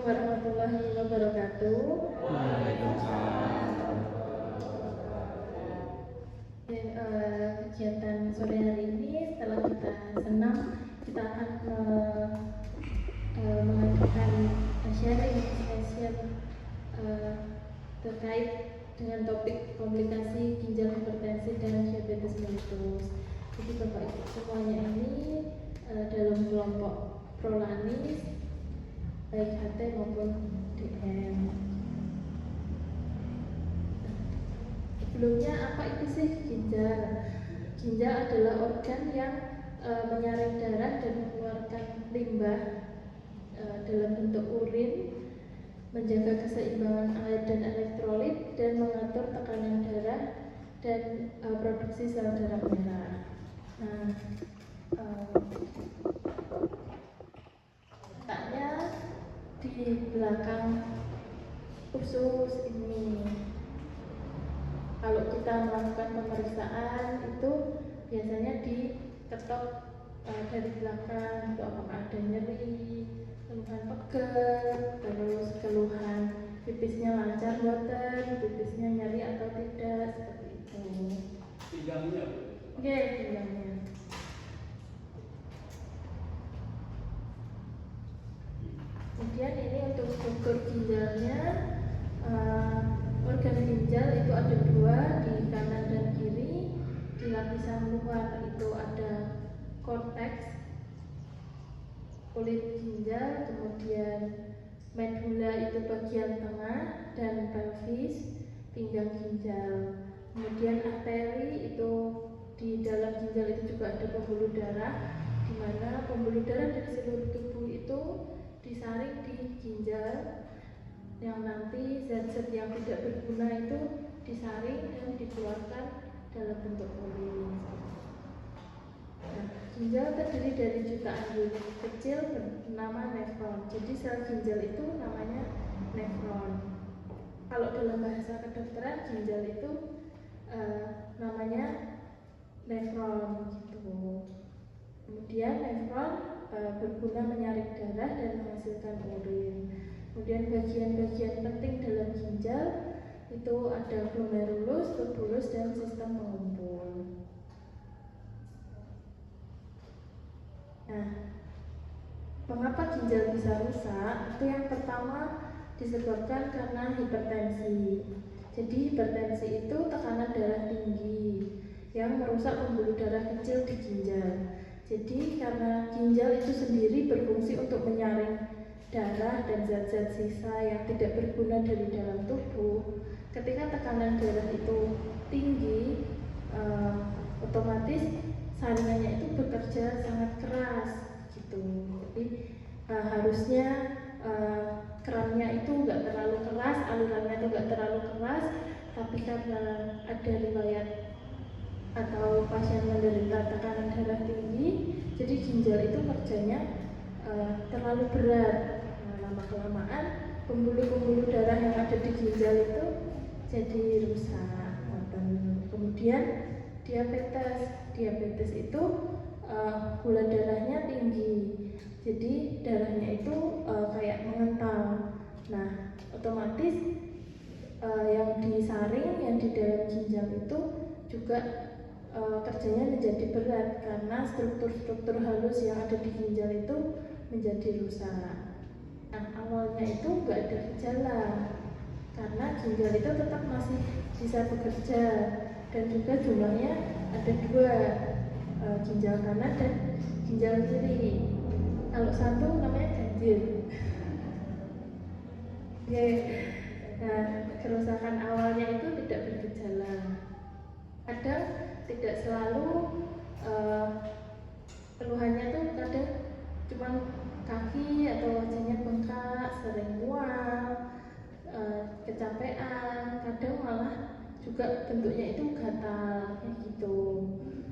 warahmatullahi wabarakatuh. Waalaikumsalam. Kegiatan sore hari ini setelah kita senam, kita akan mengadakan sharing session terkait dengan topik komplikasi ginjal hipertensi dan diabetes mellitus. Jadi Bapak Ibu semuanya ini dalam kelompok prolanis baik HT maupun DM. Sebelumnya apa itu sih ginjal? Ginjal adalah organ yang menyaring darah dan mengeluarkan limbah dalam bentuk urin, menjaga keseimbangan air dan elektrolit, dan mengatur tekanan darah dan produksi sel darah merah. Nah, letaknya di belakang usus ini. Kalau kita melakukan pemeriksaan itu biasanya diketok dari belakang, itu apakah ada nyeri, keluhan pegel, terus keluhan pipisnya lancar boten, pipisnya nyeri atau tidak, seperti itu. Pinggangnya? Oke, pinggangnya. Kemudian ini untuk struktur ginjalnya, organ ginjal itu ada dua, di kanan dan kiri. Di lapisan luar itu ada korteks, kulit ginjal, kemudian medula itu bagian tengah, dan pelvis, pinggang ginjal. Kemudian arteri itu di dalam ginjal itu juga ada pembuluh darah, di mana pembuluh darah dari seluruh tubuh itu disaring di ginjal, yang nanti zat-zat yang tidak berguna itu disaring dan dikeluarkan dalam bentuk urin. Nah, ginjal terdiri dari jutaan unit kecil bernama nefron. Jadi sel ginjal itu namanya nefron. Kalau dalam bahasa kedokteran ginjal itu namanya nefron gitu. Kemudian nefron berguna menyaring darah dan menghasilkan urin. Kemudian bagian-bagian penting dalam ginjal itu ada glomerulus, tubulus, dan sistem pengumpul. Nah, mengapa ginjal bisa rusak? Itu yang pertama disebabkan karena hipertensi. Jadi hipertensi itu tekanan darah tinggi yang merusak pembuluh darah kecil di ginjal. Jadi karena ginjal itu sendiri berfungsi untuk menyaring darah dan zat-zat sisa yang tidak berguna dari dalam tubuh, ketika tekanan darah itu tinggi, otomatis saringannya itu bekerja sangat keras gitu. Jadi harusnya kerannya itu nggak terlalu keras, alirannya itu nggak terlalu keras, tapi karena ada riwayat atau pasien menderita tekanan darah tinggi, jadi ginjal itu kerjanya terlalu berat. Nah, lama-kelamaan pembuluh-pembuluh darah yang ada di ginjal itu jadi rusak. Kemudian diabetes itu gula darahnya tinggi, jadi darahnya itu kayak mengental. Nah, otomatis yang disaring, yang di dalam ginjal itu juga kerjanya menjadi berat karena struktur-struktur halus yang ada di ginjal itu menjadi rusak. Nah, awalnya itu nggak ada gejala karena ginjal itu tetap masih bisa bekerja, dan juga jumlahnya ada dua, ginjal kanan dan ginjal kiri. Kalau satu namanya ganjil. Oke. Nah, kerusakan awalnya itu tidak bergejala. Kadang tidak selalu, keluhannya tuh kadang cuma kaki atau wajahnya bengkak, sering mual, kecapean, kadang malah juga bentuknya itu gatal kayak gitu,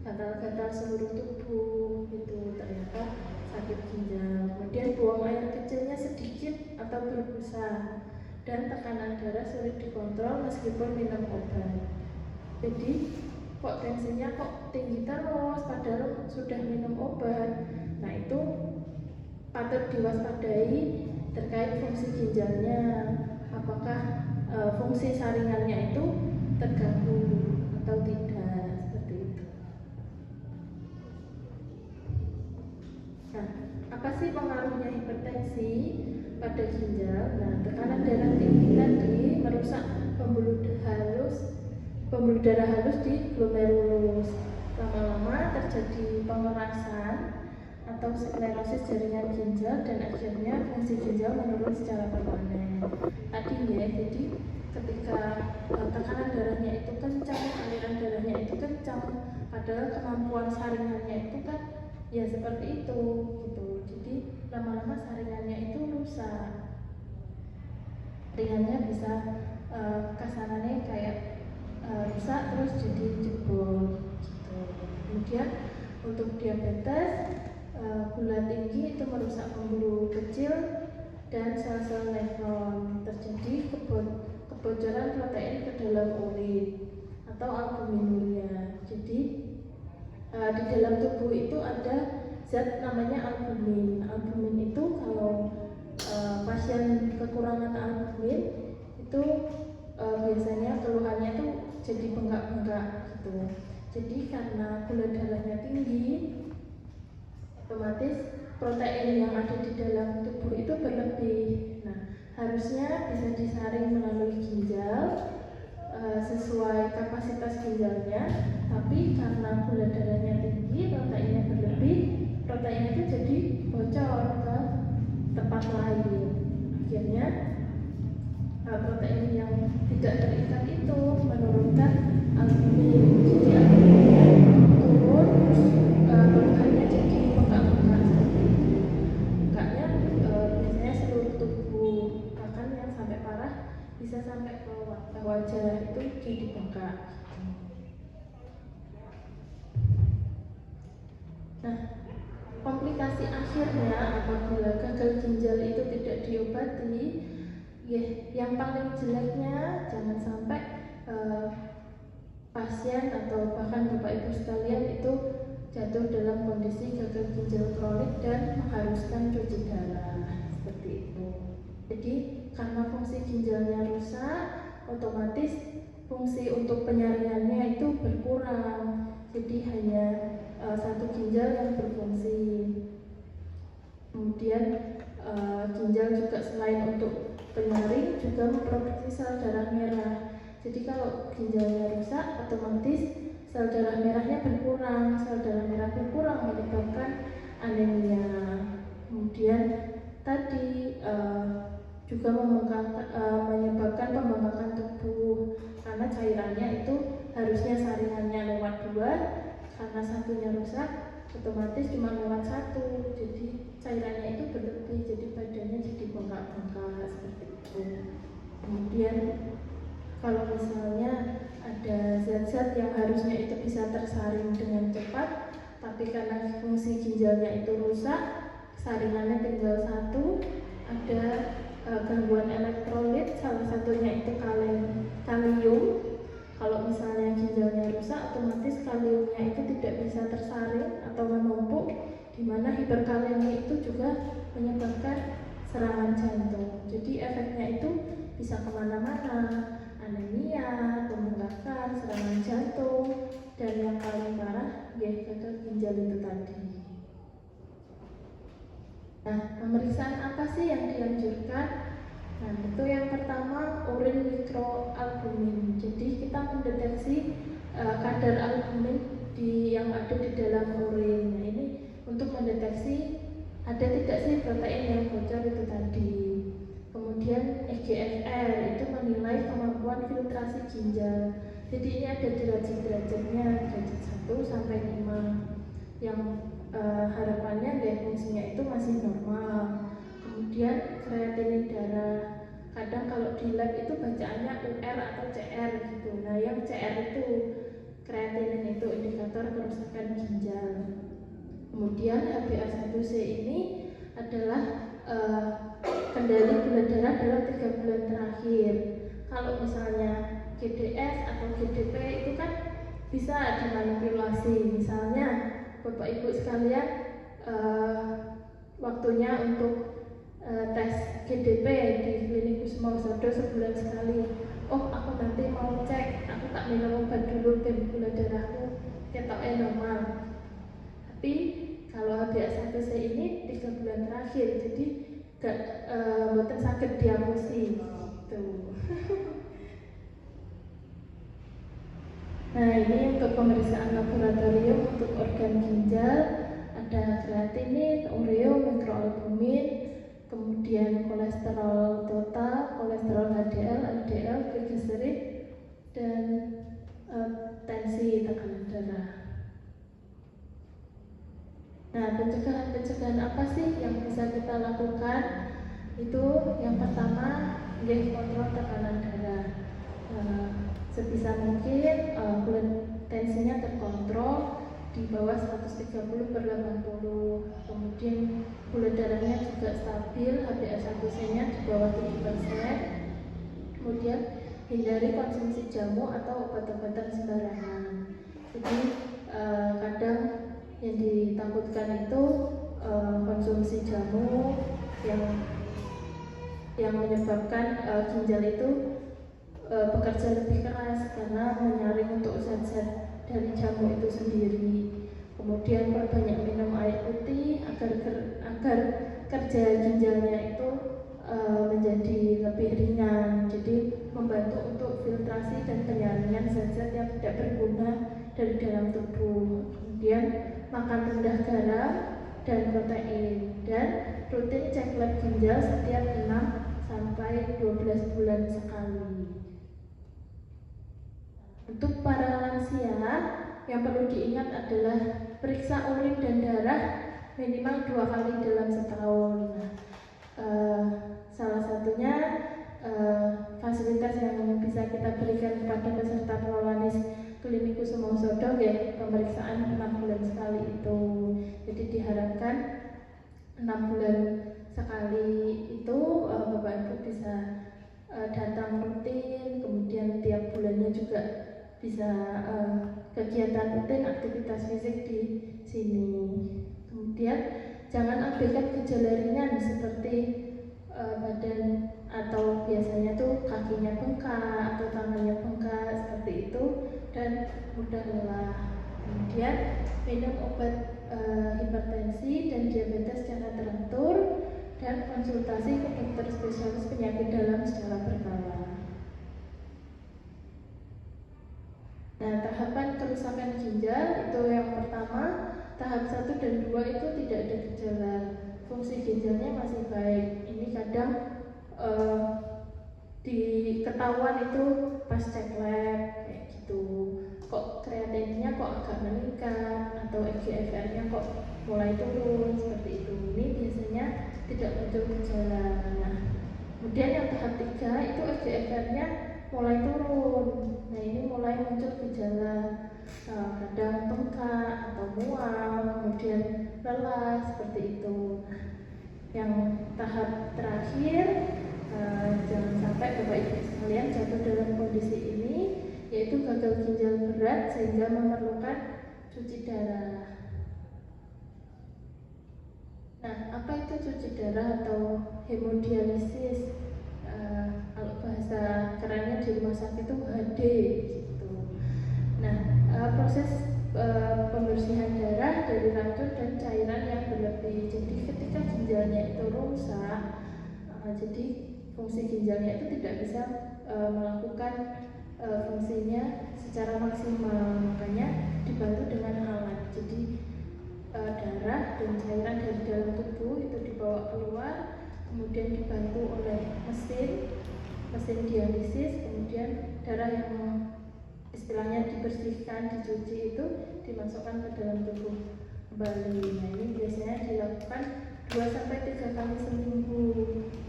gatal-gatal seluruh tubuh gitu, ternyata sakit ginjal. Kemudian buang air kecilnya sedikit atau berbusa, dan tekanan darah sulit dikontrol meskipun minum obat. Jadi kok tensinya kok tinggi terus padahal sudah minum obat. Nah, itu patut diwaspadai terkait fungsi ginjal ginjalnya, apakah fungsi saringannya itu terganggu atau tidak, seperti itu. Nah, apa sih pengaruhnya hipertensi pada ginjal? Nah, tekanan darah tinggi tadi merusak pembuluh darah halus di glomerulus. Lama-lama terjadi pengerasan atau sklerosis jaringan ginjal dan akhirnya fungsi ginjal menurun secara permanen. Tadi ya, jadi ketika tekanan darahnya itu kencang, aliran darahnya itu kencang, padahal kemampuan saringannya itu kan ya seperti itu gitu. Jadi lama-lama saringannya itu rusak. Saringannya bisa kasarannya kayak rusak terus jadi jebol gitu. Kemudian untuk diabetes, gula tinggi itu merusak pembuluh kecil dan sel-sel nefron. Terjadi kebocoran protein ke dalam urin atau albuminuria. Jadi di dalam tubuh itu ada zat namanya albumin. Albumin itu kalau pasien kekurangan albumin itu biasanya keluhannya tuh jadi bengkak-bengkak gitu. Jadi karena gula darahnya tinggi, otomatis protein yang ada di dalam tubuh itu berlebih. Nah, harusnya bisa disaring melalui ginjal sesuai kapasitas ginjalnya, tapi karena gula darahnya tinggi, proteinnya berlebih, proteinnya itu jadi bocor ke tempat lain. Akhirnya protein yang tidak terikat itu menurunkan albumin, jadi albuminnya turun, keluhannya jadi bengkak-bengkak seperti itu. Bengkaknya biasanya seluruh tubuh, bahkan yang sampai parah bisa sampai ke wajah itu jadi bengkak. Nah, komplikasi akhirnya apabila gagal ginjal itu tidak diobati, ya, yang paling jeleknya jangan sampai pasien atau bahkan Bapak Ibu sekalian itu jatuh dalam kondisi gagal ginjal kronik dan mengharuskan cuci darah seperti itu. Jadi karena fungsi ginjalnya rusak, otomatis fungsi untuk penyaringannya itu berkurang. Jadi hanya satu ginjal yang berfungsi. Kemudian ginjal juga selain untuk penyaring juga memproduksi sel darah merah. Jadi kalau ginjalnya rusak, otomatis sel darah merahnya berkurang. Sel darah merah berkurang menyebabkan anemia. Kemudian tadi juga menyebabkan pembengkakan tubuh karena cairannya itu harusnya saringannya lewat 2, karena satunya rusak otomatis cuma lewat 1, jadi cairannya itu berlebih, jadi badannya jadi bengkak-bengkak seperti itu. Kemudian kalau misalnya ada zat-zat yang harusnya itu bisa tersaring dengan cepat, tapi karena fungsi ginjalnya itu rusak, saringannya tinggal 1, ada gangguan elektrolit, salah satunya itu kalium. Kalau misalnya ginjalnya rusak, otomatis kaliumnya itu tidak bisa tersaring atau menumpuk, di mana hiperkaliemia itu juga menyebabkan serangan jantung. Jadi efeknya itu bisa kemana-mana, anemia, pembengkakan, serangan jantung, dan yang paling parah ya gagal ginjal itu tadi. Nah, pemeriksaan apa sih yang dianjurkan? Nah, itu yang pertama urin mikroalbumin. Jadi kita mendeteksi kadar albumin yang ada di dalam urin. Nah, ini untuk mendeteksi ada tidak sih protein yang bocor itu tadi. Kemudian EGFR itu menilai kemampuan filtrasi ginjal. Jadi ini ada derajat-derajatnya, derajat 1 sampai 5. Yang harapannya ya fungsinya itu masih normal. Kemudian kreatinin darah, kadang kalau di lab itu bacaannya UR atau CR gitu. Nah, yang CR itu kreatinin itu indikator kerusakan ginjal. Kemudian HbA1c ini adalah kendali gula darah dalam 3 bulan terakhir. Kalau misalnya GDS atau GDP itu kan bisa dimanipulasi. Misalnya Bapak Ibu sekalian waktunya untuk tes GDP di Sumausodo sebulan sekali. Oh, aku nanti mau cek, aku tak minum obat dulu dan gula darahku ketoknya normal. Tapi kalau HbA1c ini 3 bulan terakhir, jadi gak mboten sakit diapusi gitu. Nah, ini untuk pemeriksaan laboratorium untuk organ ginjal ada kreatinin, ureo, mikroalbumin, kemudian kolesterol total, kolesterol HDL, LDL, trigliserid, dan tensi tekanan darah. Nah, pencegahan apa sih yang bisa kita lakukan? Itu yang pertama, kontrol tekanan darah. Sebisa mungkin tensinya terkontrol di bawah 130/80. Kemudian gula darahnya juga stabil, HbA1c-nya di bawah 7%. Kemudian hindari konsumsi jamu atau obat-obatan sembarangan. Jadi kadang yang ditakutkan itu konsumsi jamu yang menyebabkan ginjal itu bekerja lebih keras karena menyaring untuk zat-zat dari jamu itu sendiri. Kemudian perbanyak minum air putih agar kerja ginjalnya itu menjadi lebih ringan, jadi membantu untuk filtrasi dan penyaringan zat-zat yang tidak berguna dari dalam tubuh. Kemudian makan rendah garam dan protein, dan rutin cek lab ginjal setiap 6-12 bulan sekali. Untuk para lansia, yang perlu diingat adalah periksa urin dan darah minimal 2 kali dalam setahun. Salah satunya fasilitas yang bisa kita berikan kepada peserta Prolanis Klinikus Sumausodo ya, pemeriksaan 6 bulan sekali itu. Jadi diharapkan 6 bulan sekali itu Bapak Ibu bisa datang rutin, kemudian tiap bulannya juga bisa kegiatan rutin aktivitas fisik di sini. Kemudian jangan abaikan gejala ringan seperti badan atau biasanya tuh kakinya bengkak atau tangannya bengkak seperti itu dan mudah lelah. Kemudian minum obat hipertensi dan diabetes secara teratur dan konsultasi ke dokter spesialis penyakit dalam secara berkala. Nah, tahapan kerusakan ginjal itu yang pertama, tahap 1 dan 2 itu tidak ada gejala, fungsi ginjalnya masih baik. Ini kadang diketahuan itu pas cek lab kayak gitu, kok kreatininnya kok agak meningkat atau eGFR-nya kok mulai turun seperti itu. Ini biasanya tidak muncul gejala. Nah, kemudian yang tahap 3 itu eGFR-nya mulai turun. Nah, ini mulai muncul gejala kadang bengkak atau mual, kemudian lelah seperti itu. Nah, yang tahap terakhir jangan sampai Bapak Ibu sekalian jatuh dalam kondisi ini, yaitu gagal ginjal berat sehingga memerlukan cuci darah. Nah, apa itu cuci darah atau hemodialisis? Kalau bahasa kerennya di rumah sakit itu HD gitu. Nah, proses pembersihan darah dari racun dan cairan yang berlebih. Jadi ketika ginjalnya itu rusak, jadi fungsi ginjalnya itu tidak bisa melakukan fungsinya secara maksimal, makanya dibantu dengan alat. Jadi darah dan cairan dari dalam tubuh itu dibawa keluar, kemudian dibantu oleh mesin dialisis, kemudian darah yang istilahnya dibersihkan, dicuci itu dimasukkan ke dalam tubuh kembali. Nah, ini biasanya dilakukan 2-3 kali seminggu.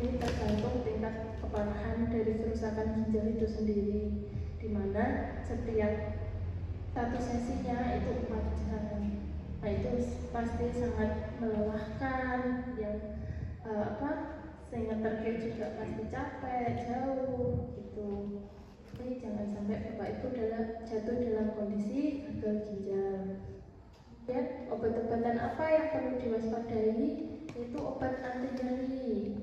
Ini tergantung tingkat keparahan dari kerusakan ginjal itu sendiri, di mana setiap satu sesinya itu 4 jam. Nah, itu pasti sangat melelahkan, yang sehingga terkait juga pasti capek, jauh gitu. Jadi jangan sampai Bapak Ibu jatuh dalam kondisi gagal ginjal. Ya, obat-obatan apa yang perlu diwaspadai? Itu obat anti nyeri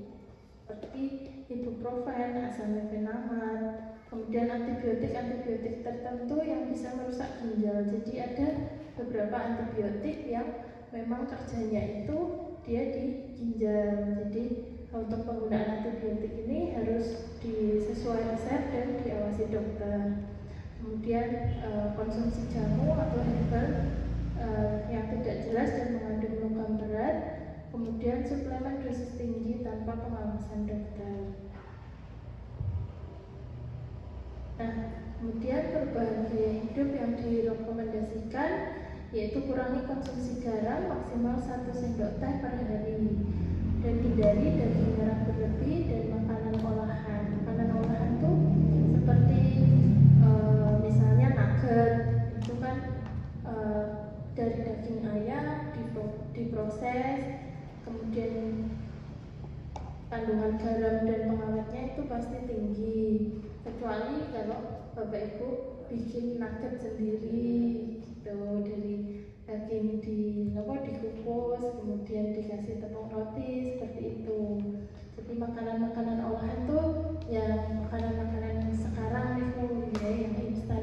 seperti ibuprofen ibuprofen, asamefenamat, kemudian antibiotik tertentu yang bisa merusak ginjal. Jadi ada beberapa antibiotik yang memang kerjanya itu dia di ginjal. Jadi untuk penggunaan antibiotik ini harus disesuai resep dan diawasi dokter. Kemudian konsumsi jamu atau herbal yang tidak jelas dan mengandung logam berat. Kemudian suplemen dosis tinggi tanpa pengawasan dokter. Nah, kemudian perubahan gaya hidup yang direkomendasikan yaitu kurangi konsumsi garam maksimal 1 sendok teh per hari dan hindari daging merah berlebih dan makanan olahan. Makanan olahan tuh seperti misalnya nugget, itu kan dari daging ayam diproses, kemudian kandungan garam dan pengawetnya itu pasti tinggi. Kecuali kalau Bapak Ibu bikin nugget sendiri gitu, dari daging dikukus, kemudian dikasih tepung roti seperti itu. Jadi makanan-makanan olahan tuh yang makanan-makanan sekarang itu ya, yang instan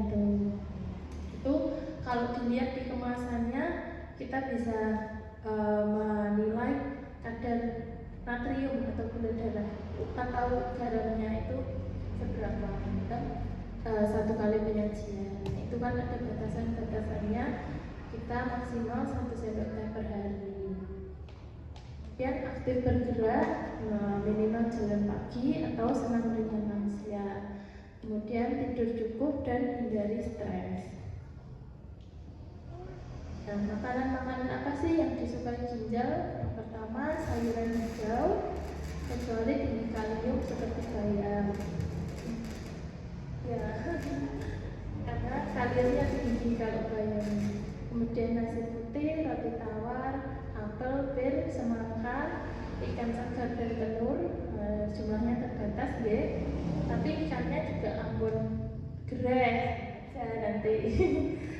itu kalau dilihat di kemasannya kita bisa menilai kadar natrium atau gula darah. Kita tahu garamnya itu seberapa kan, 1 kali penyajian. Itu kan ada batasan-batasannya, kita maksimal 1 sendok teh per hari. Kemudian aktif bergerak, minimal jalan pagi atau senam ringan lansia. Kemudian tidur cukup dan hindari stres. Nah, makanan-makanan apa sih yang disukai ginjal? Yang pertama, sayuran hijau, kecuali tinggi kalium seperti bayam. Ya, karena kaliumnya tinggi kalau bayam. Kemudian nasi putih, roti tawar, apel, pir, semangka, ikan segar dan telur. Jumlahnya terbatas ya, tapi ikannya juga ampun gereh ya nanti.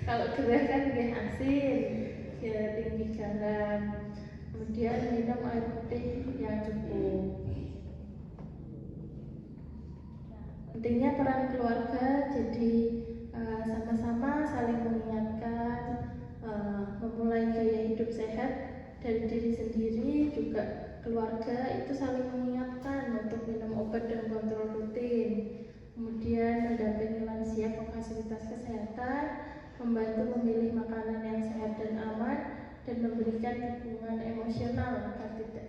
Kalau gereh kan dia asin, dia tinggi garam. Kemudian minum air putih yang cukup. Pentingnya peran keluarga, jadi sama-sama saling mengingatkan, memulai gaya hidup sehat dari diri sendiri, juga keluarga itu saling mengingatkan untuk minum obat dan kontrol rutin. Kemudian mendampingi lansia ke fasilitas kesehatan, membantu memilih makanan yang sehat dan aman, dan memberikan dukungan emosional agar tidak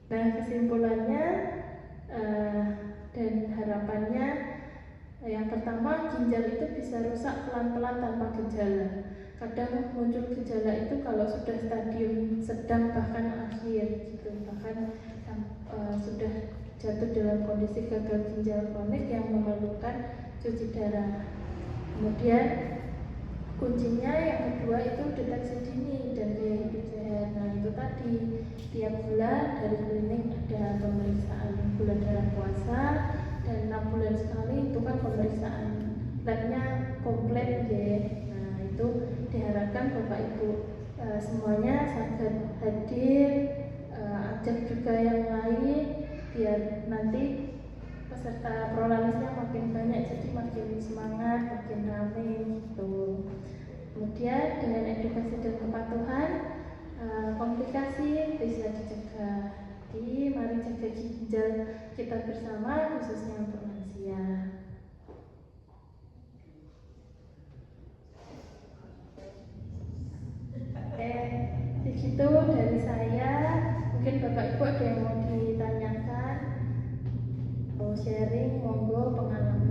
Nah, kesimpulannya dan harapannya, yang pertama, ginjal itu bisa rusak pelan-pelan tanpa gejala. Kadang muncul gejala itu kalau sudah stadium sedang bahkan akhir gitu, bahkan sudah jatuh dalam kondisi gagal ginjal kronik yang memerlukan cuci darah. Kemudian kuncinya yang kedua itu deteksi dini dan gaya hidup sehat. Nah, itu tadi tiap bulan dari klinik ada pemeriksaan gula darah puasa, dan 6 bulan sekali itu kan pemeriksaan labnya komplit ya. Nah, itu diharapkan Bapak Ibu semuanya sangat hadir, ajak juga yang lain biar nanti peserta prolanisnya makin banyak, jadi makin semangat, makin ramai gitu. Kemudian dengan edukasi dan kepatuhan, komplikasi bisa dicegah. Jadi mari jaga ginjal kita bersama, khususnya untuk lansia. Begitu dari saya. Mungkin Bapak Ibu ada yang mau ditanyakan, mau sharing, monggo pengalaman.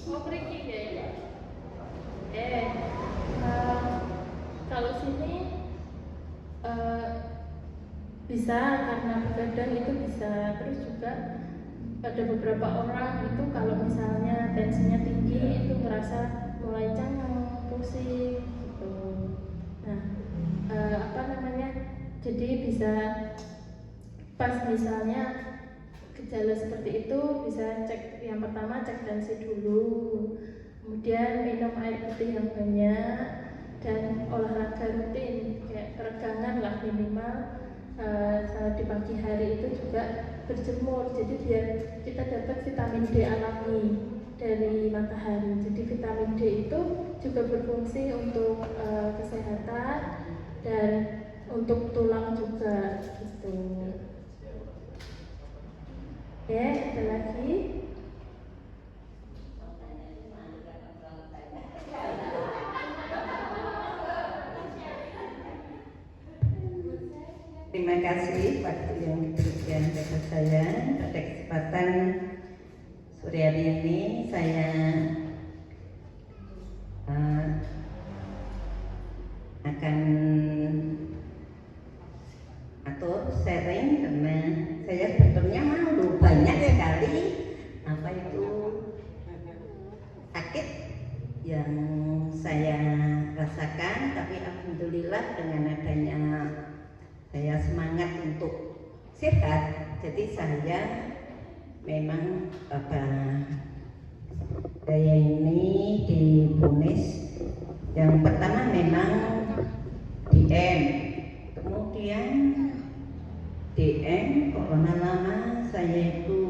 Oh, pergi ya. Eh, kalau sini bisa karena begadang itu bisa. Terus juga ada beberapa orang itu kalau misalnya tensinya tinggi itu merasa mulai canggung, pusing gitu. Nah, apa namanya? Jadi bisa pas misalnya gejala seperti itu bisa cek, yang pertama cek tensi dulu, kemudian minum air putih yang banyak dan olahraga rutin kayak peregangan lah minimal. Saat di pagi hari itu juga berjemur, jadi biar kita dapat vitamin D alami dari matahari. Jadi vitamin D itu juga berfungsi untuk kesehatan dan untuk tulang juga gitu. Oke, ada lagi? Terima kasih waktu yang diberikan kepada saya. Pada kesempatan sore hari ini saya akan atur sharing karena saya sebetulnya malu banyak sekali apa itu sakit yang saya rasakan, tapi alhamdulillah dengan adanya saya semangat untuk sehat. Jadi saya memang saya ini divonis yang pertama memang DM, kemudian DM kok lama-lama saya itu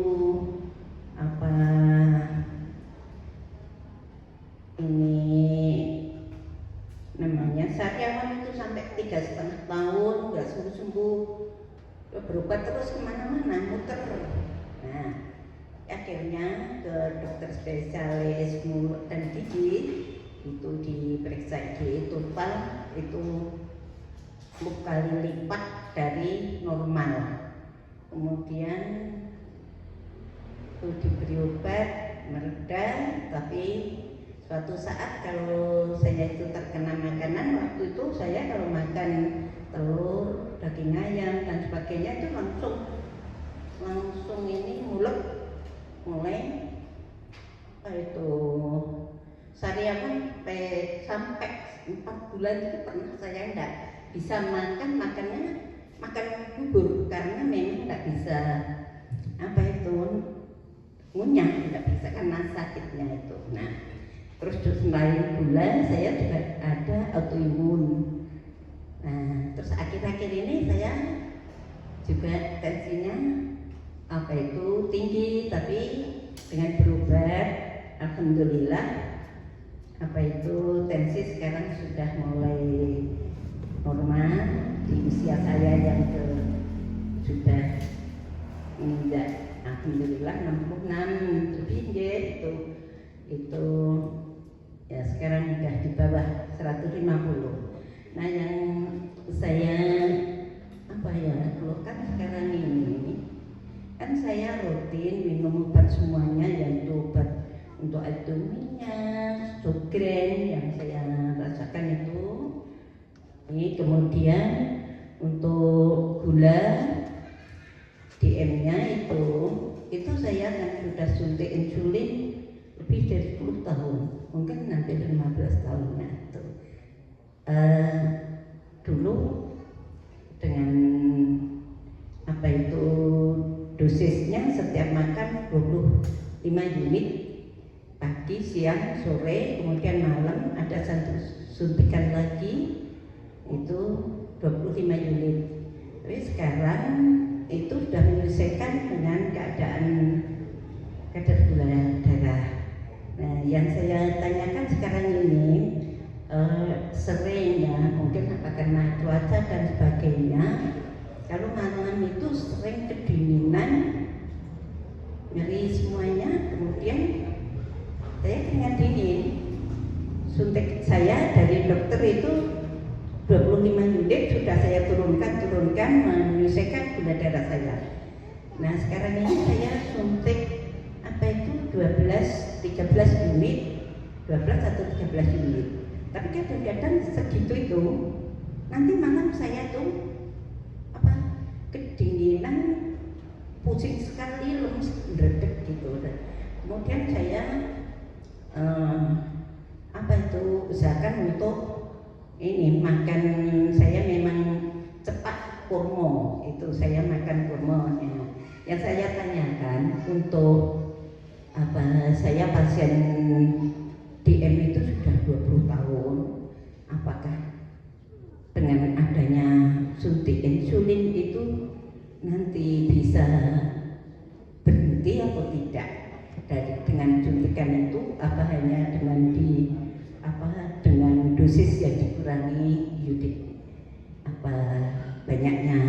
ini namanya sariawan itu sampai 3,5 tahun nggak sembuh-sembuh, berobat terus kemana-mana muter. Nah akhirnya ke dokter spesialis mulut dan gigi itu diperiksa di total itu 10 kali lipat dari normal. Kemudian itu diberi obat mereda, tapi suatu saat kalau saya itu terkena makanan, waktu itu saya kalau makan telur, daging ayam dan sebagainya itu langsung ini mulut mulai itu sariawan sampai 4 bulan itu pernah saya enggak bisa makan bubur karena memang enggak bisa ngunyah, enggak bisa karena sakitnya itu. Nah terus selain gula saya juga ada autoimun. Nah terus akhir-akhir ini saya juga tensinya tinggi, tapi dengan berobat alhamdulillah tensi sekarang sudah mulai normal di usia saya yang sudah menginjak alhamdulillah 66 lebih itu ya sekarang sudah di bawah 150. Nah yang saya keluhkan sekarang ini kan saya rutin minum obat semuanya, yaitu obat untuk abdomennya, Sjogren yang saya rasakan itu. Ini kemudian untuk gula DM-nya itu saya kan sudah suntik insulin lebih dari 10 tahun, mungkin hampir 15 tahun. Nah itu dulu dengan dosisnya setiap makan 25 unit pagi, siang, sore, kemudian malam ada satu suntikan lagi itu 25 unit. Tapi sekarang itu sudah menyelesaikan dengan keadaan kadar gula darah. Nah yang saya tanyakan sekarang ini sering ya, mungkin apa karena cuaca dan sebagainya, kalau malam itu sering kedinginan, nyeri semuanya, kemudian saya keringat dingin. Suntik saya dari dokter itu 25 unit sudah saya turunkan menyelesaikan gula darah saya. Nah sekarang ini saya suntik 12-13 13 unit, 12 atau 13 unit. Tapi kadang-kadang segitu itu nanti malam saya tuh kedinginan, pusing sekali, lemes, mendredeg gitu. Kemudian saya usahakan untuk ini makan. Saya memang cepat kurma, itu saya makan kurma. Yang saya tanyakan untuk saya pasien DM itu sudah 20 tahun, apakah dengan adanya suntik insulin itu nanti bisa berhenti atau tidak? Dengan suntikan itu apa hanya dengan dengan dosis yang dikurangi banyaknya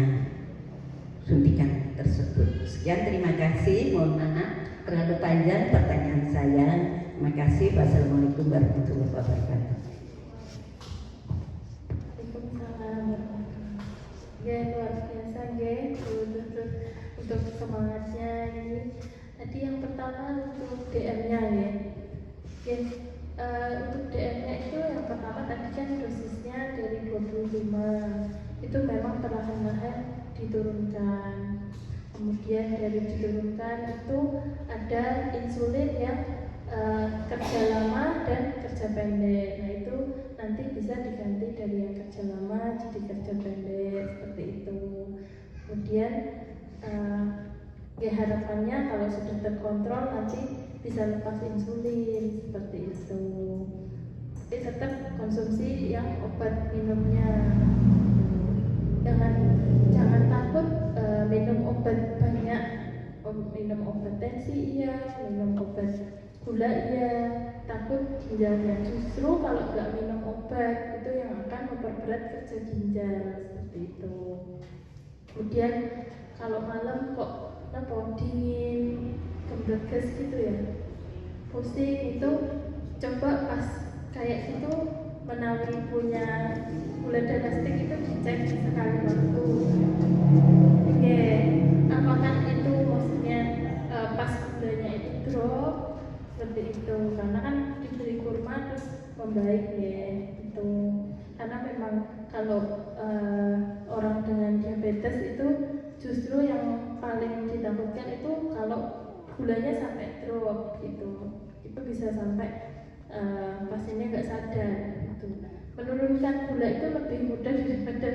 suntikan tersebut. Sekian, terima kasih. Mohon maaf terlalu panjang pertanyaan saya. Terima kasih. Wassalamualaikum warahmatullahi wabarakatuh. Ya, luar biasa ya untuk semangatnya ini. Tadi yang pertama untuk DM-nya ya. Untuk DM-nya itu yang pertama tadi kan dosisnya dari 25 itu memang perlahan-lahan diturunkan. Kemudian dari diturunkan itu ada insulin yang kerja lama dan kerja pendek. Nah itu nanti bisa diganti dari yang kerja lama jadi kerja pendek seperti itu. Kemudian harapannya kalau sudah terkontrol nanti bisa lepas insulin seperti itu. Tapi tetap konsumsi yang obat minumnya. Jangan takut minum obat banyak. Minum obat tensi iya, minum obat gula iya, takut ginjalnya. Justru kalau nggak minum obat itu yang akan memperberat kerja ginjal seperti itu. Kemudian kalau malam kok dingin, kembleges gitu ya, pusing, itu coba pas kayak gitu menawi punya gula darah stik itu dicek sekali waktu. Oke, apakah itu maksudnya pas gulanya itu drop seperti itu, karena kan diberi kurma terus membaik ya itu. Karena memang kalau orang dengan diabetes itu justru yang paling ditakutkan itu kalau gulanya sampai drop gitu. Itu bisa sampai pasiennya nggak sadar gitu. Menurunkan gula itu lebih mudah daripada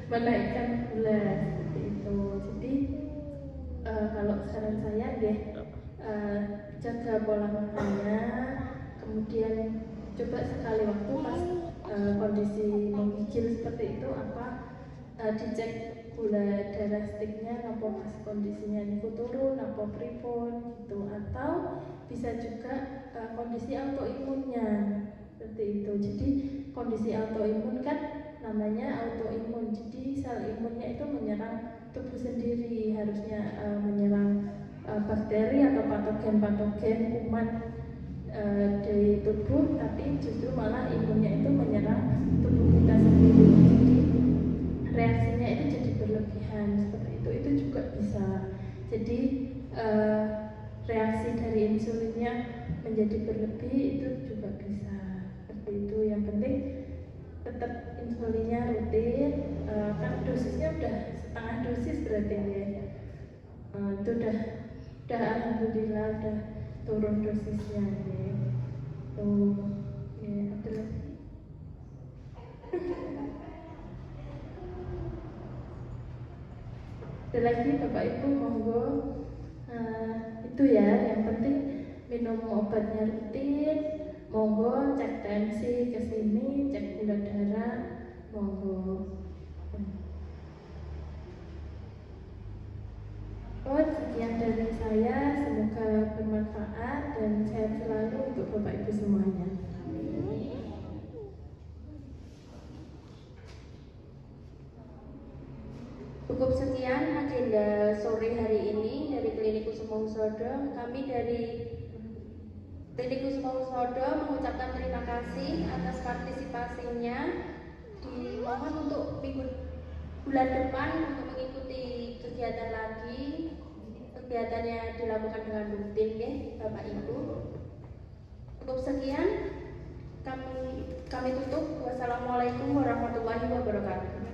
menaikkan gula seperti itu. Jadi kalau saran saya deh jaga pola makannya, kemudian coba sekali waktu pas kondisi menggigil seperti itu dicek gula darah stiknya apa pas kondisinya niku turun apa pripun gitu, atau bisa juga kondisi autoimunnya seperti itu. Jadi kondisi autoimun kan namanya autoimun, jadi sel imunnya itu menyerang tubuh sendiri, harusnya menyerang bakteri atau patogen kuman dari tubuh, tapi justru malah imunnya itu menyerang tubuh kita sendiri. Jadi reaksinya itu jadi berlebihan seperti itu juga bisa. Jadi reaksi dari insulinnya menjadi berlebih itu juga bisa seperti itu. Yang penting tetap insulinnya rutin, kan dosisnya udah setengah dosis berarti ya. Itu udah alhamdulillah udah turun dosisnya ya. Tuh ya, ada lagi. Ada lagi Bapak Ibu monggo. Itu ya, yang penting minum obatnya rutin, monggo cek tensi ke sini, cek gula darah, monggo. Sekian dari saya, semoga bermanfaat dan sehat selalu untuk Bapak Ibu semuanya. Cukup sekian agenda sore hari ini dari Klinik Kusuma Husodo. Kami dari Klinik Kusuma Husodo mengucapkan terima kasih atas partisipasinya. Dimohon untuk bulan depan untuk mengikuti kegiatan lagi. Kegiatannya dilakukan dengan rutin ya Bapak Ibu. Cukup sekian kami tutup. Wassalamualaikum warahmatullahi wabarakatuh.